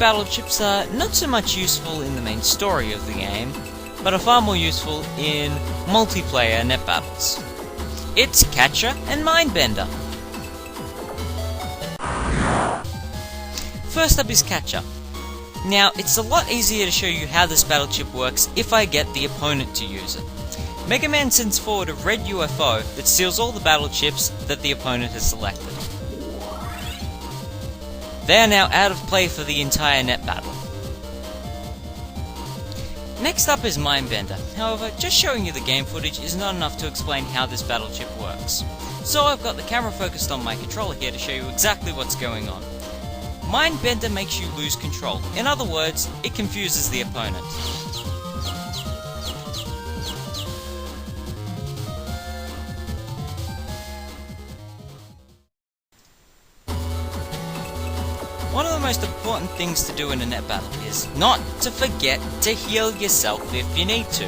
battle chips are not so much useful in the main story of the game, but are far more useful in multiplayer net battles. It's Catcher and Mindbender. First up is Catcher. Now, it's a lot easier to show you how this battle chip works if I get the opponent to use it. MegaMan sends forward a red UFO that steals all the battle chips that the opponent has selected. They are now out of play for the entire net battle. Next up is Mindbender. However, just showing you the game footage is not enough to explain how this battle chip works. So I've got the camera focused on my controller here to show you exactly what's going on. Mindbender makes you lose control. In other words, it confuses the opponent. One of the most important things to do in a net battle is not to forget to heal yourself if you need to.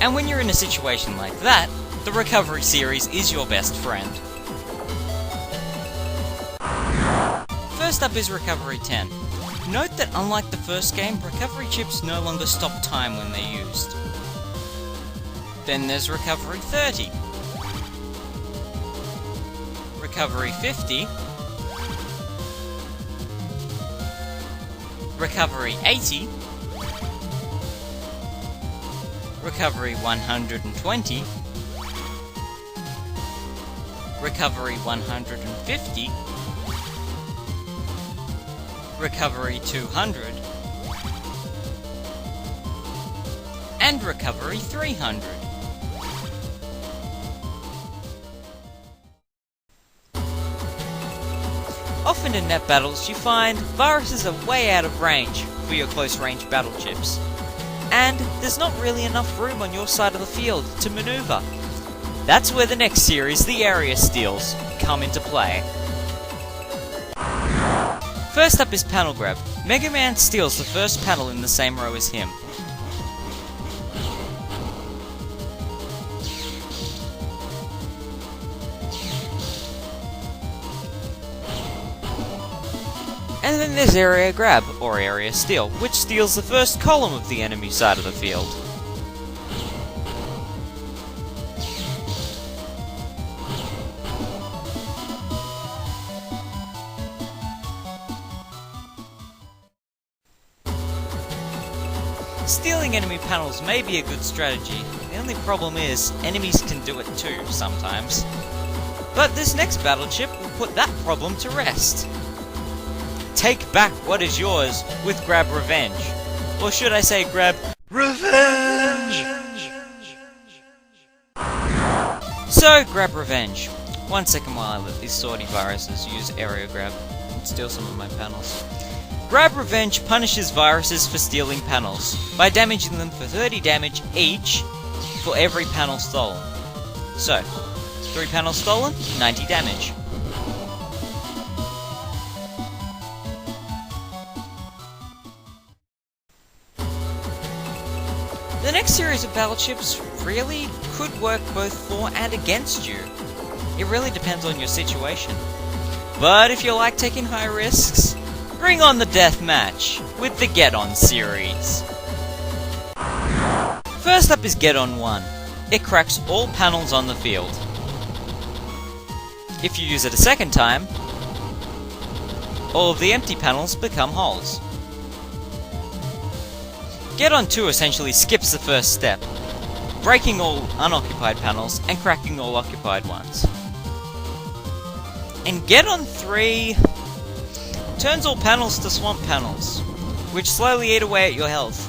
And when you're in a situation like that, the Recovery series is your best friend. First up is Recovery 10. Note that unlike the first game, recovery chips no longer stop time when they're used. Then there's Recovery 30. Recovery 50. Recovery 80, Recovery 120, Recovery 150, Recovery 200, and Recovery 300. Often in net battles, you find viruses are way out of range for your close-range battle chips, and there's not really enough room on your side of the field to maneuver. That's where the next series, the AreaSteals, come into play. First up is PanelGrab. MegaMan steals the first panel in the same row as him. And then there's AreaGrab, or AreaSteal, which steals the first column of the enemy side of the field. Stealing enemy panels may be a good strategy. The only problem is, enemies can do it too, sometimes. But this next battle chip will put that problem to rest. Take back what is yours with GrabRevenge. Or should I say GrabRevenge? So, GrabRevenge. 1 second while I let these sortie viruses use AreaGrab and steal some of my panels. GrabRevenge punishes viruses for stealing panels by damaging them for 30 damage each for every panel stolen. So, 3 panels stolen, 90 damage. The next series of battle chips really could work both for and against you. It really depends on your situation. But if you like taking high risks, bring on the death match with the Geddon series. First up is Geddon 1. It cracks all panels on the field. If you use it a second time, all of the empty panels become holes. Geddon 2 essentially skips the first step, breaking all unoccupied panels and cracking all occupied ones. And Geddon 3 turns all panels to swamp panels, which slowly eat away at your health.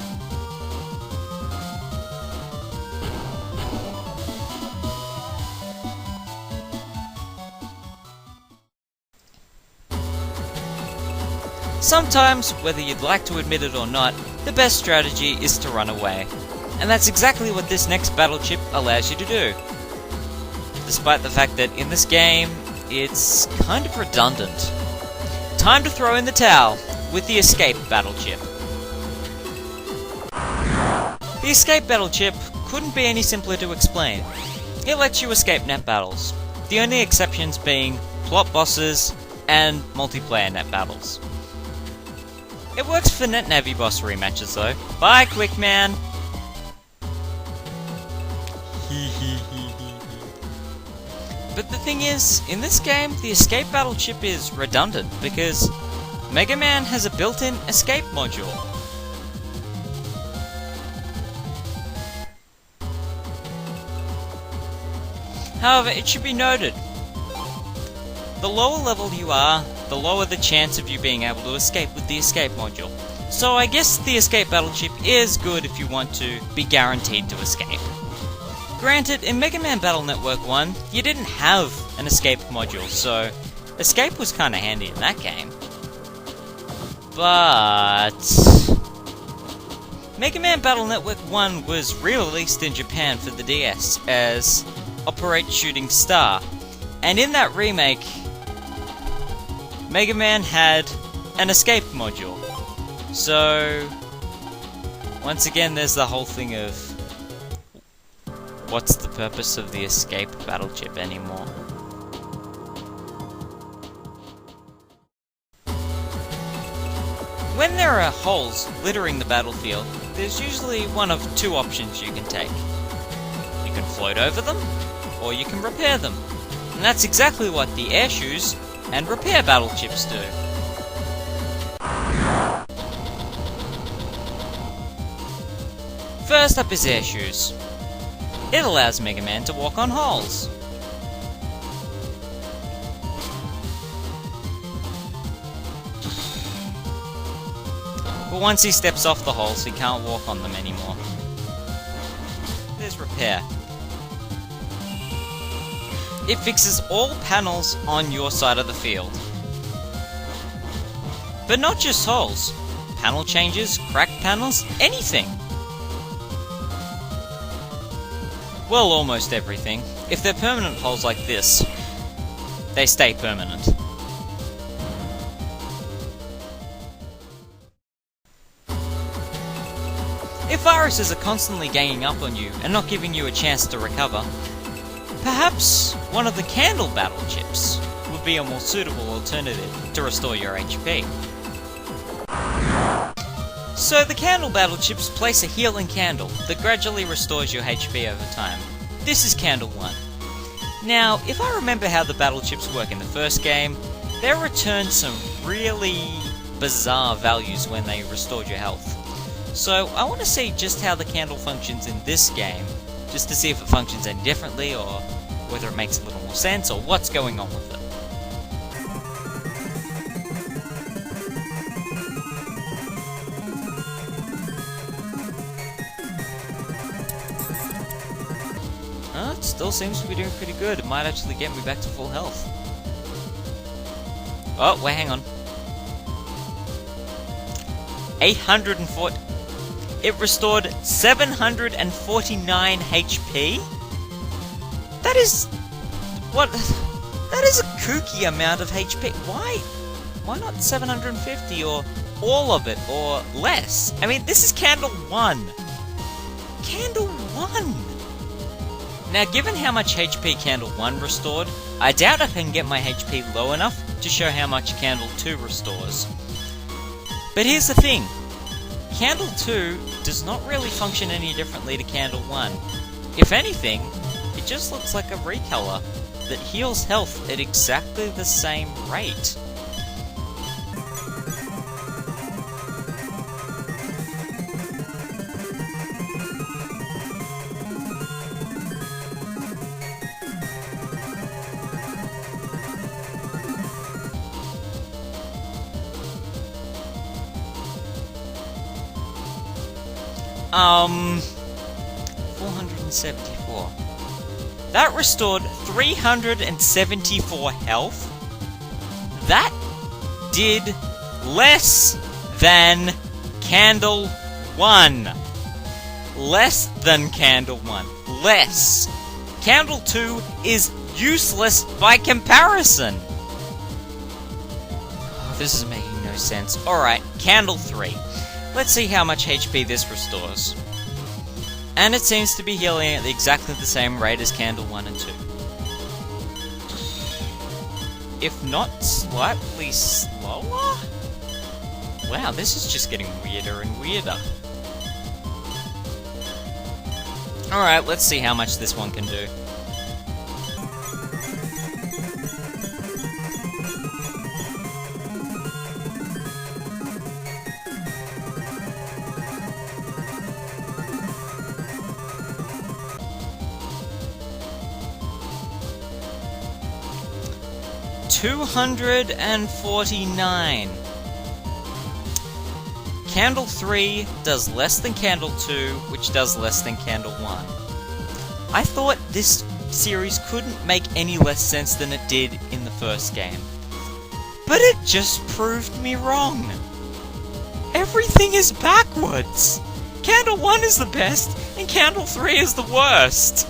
Sometimes, whether you'd like to admit it or not, the best strategy is to run away. And that's exactly what this next battle chip allows you to do. Despite the fact that in this game, it's kind of redundant. Time to throw in the towel with the Escape battle chip. The Escape battle chip couldn't be any simpler to explain. It lets you escape net battles, the only exceptions being plot bosses and multiplayer net battles. It works for Net Navi boss rematches though. Bye, Quickman! But the thing is, in this game, the escape battle chip is redundant because MegaMan has a built-in escape module. However, it should be noted, the lower level you are, the lower the chance of you being able to escape with the escape module. So I guess the escape battle chip is good if you want to be guaranteed to escape. Granted, in Mega Man Battle Network 1, you didn't have an escape module, so escape was kinda handy in that game. But Mega Man Battle Network 1 was re-released in Japan for the DS as Operate Shooting Star, and in that remake, Mega Man had an escape module. So, once again, there's the whole thing of what's the purpose of the escape battle chip anymore? When there are holes littering the battlefield, there's usually one of two options you can take. You can float over them, or you can repair them. And that's exactly what the AirShoes and Repair battle chips do. First up is AirShoes. It allows Mega Man to walk on holes. But once he steps off the holes, he can't walk on them anymore. There's Repair. It fixes all panels on your side of the field. But not just holes. Panel changes, cracked panels, anything. Well, almost everything. If they're permanent holes like this, they stay permanent. If viruses are constantly ganging up on you and not giving you a chance to recover, perhaps one of the candle battle chips would be a more suitable alternative to restore your HP. So the candle battle chips place a healing candle that gradually restores your HP over time. This is Candle 1. Now, if I remember how the battle chips work in the first game, they returned some really bizarre values when they restored your health. So I want to see just how the candle functions in this game, just to see if it functions any differently, or whether it makes a little more sense, or what's going on with it. It still seems to be doing pretty good. It might actually get me back to full health. Oh, wait, hang on. 840... It restored 749 HP? That is... What? That is a kooky amount of HP. Why not 750 or all of it or less? I mean, this is Candle 1. Candle 1! Now, given how much HP Candle 1 restored, I doubt I can get my HP low enough to show how much Candle 2 restores. But here's the thing. Candle 2 does not really function any differently to Candle 1. If anything, it just looks like a recolor that heals health at exactly the same rate. Um, 474. That restored 374 health. That did less than Candle 1. Less than Candle 1. Less. Candle 2 is useless by comparison. Oh, this is making no sense. Alright, Candle 3. Let's see how much HP this restores. And it seems to be healing at exactly the same rate as Candle 1 and 2. If not slightly slower? Wow, this is just getting weirder and weirder. Alright, let's see how much this one can do. $249. Candle 3 does less than Candle 2, which does less than Candle 1. I thought this series couldn't make any less sense than it did in the first game. But it just proved me wrong. Everything is backwards. Candle 1 is the best, and Candle 3 is the worst.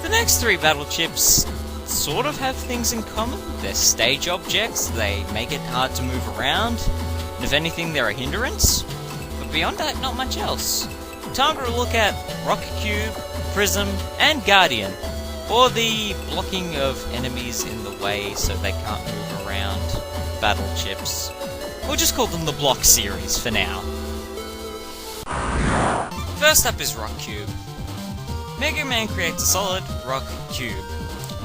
The next 3 battle chips sort of have things in common. They're stage objects, they make it hard to move around, and if anything they're a hindrance. But beyond that, not much else. Time to look at RockCube, Prism, and Guardian, or the blocking of enemies in the way so they can't move around battle chips. We'll just call them the Block series for now. First up is RockCube. MegaMan creates a solid rock cube,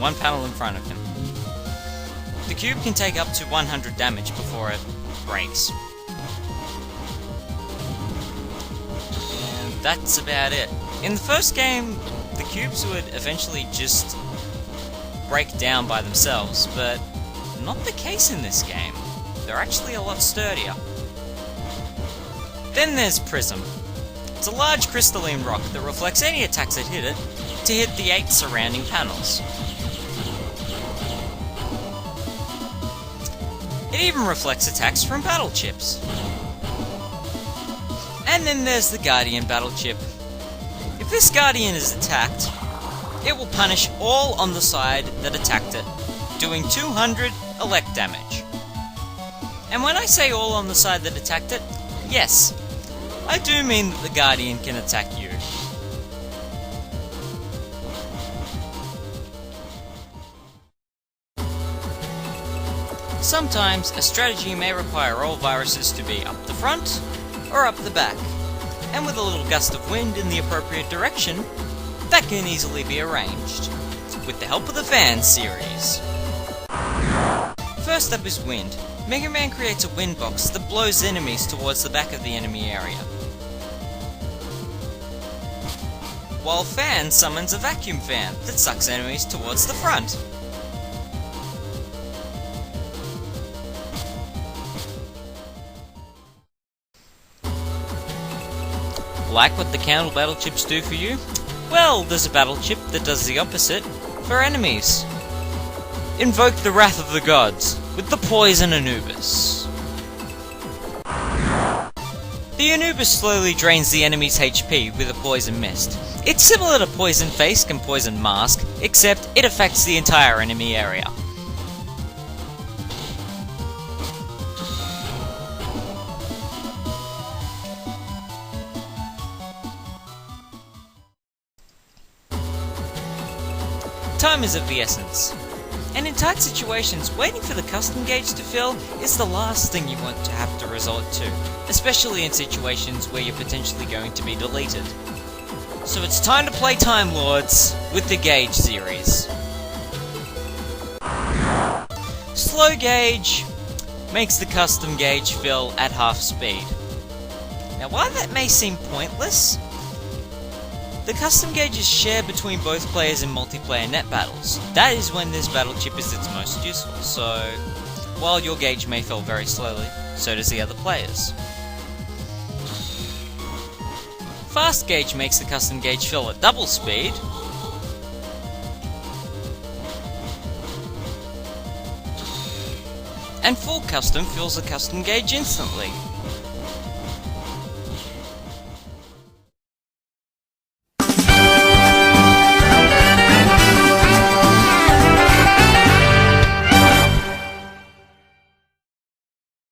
one panel in front of him. The cube can take up to 100 damage before it breaks. And that's about it. In the first game, the cubes would eventually just break down by themselves, but not the case in this game. They're actually a lot sturdier. Then there's Prism. It's a large crystalline rock that reflects any attacks that hit it to hit the 8 surrounding panels. It even reflects attacks from battle chips. And then there's the Guardian battle chip. If this Guardian is attacked, it will punish all on the side that attacked it, doing 200 elect damage. And when I say all on the side that attacked it, yes, I do mean that the Guardian can attack you. Sometimes a strategy may require all viruses to be up the front or up the back, and with a little gust of wind in the appropriate direction, that can easily be arranged, with the help of the Fan series. First up is wind. MegaMan creates a wind box that blows enemies towards the back of the enemy area, while Fan summons a vacuum fan that sucks enemies towards the front. Like what the candle battle chips do for you? Well, there's a battle chip that does the opposite for enemies. Invoke the wrath of the gods with the poison Anubis. The Anubis slowly drains the enemy's HP with a poison mist. It's similar to Poison Face and Poison Mask, except it affects the entire enemy area. Time is of the essence, and in tight situations, waiting for the custom gauge to fill is the last thing you want to have to resort to, especially in situations where you're potentially going to be deleted. So it's time to play Time Lords with the Gauge series. SlowGauge makes the custom gauge fill at half speed. Now while that may seem pointless, the custom gauge is shared between both players in multiplayer net battles. That is when this battle chip is its most useful, so while your gauge may fill very slowly, so does the other players. FastGauge makes the custom gauge fill at double speed, and FullCustom fills the custom gauge instantly.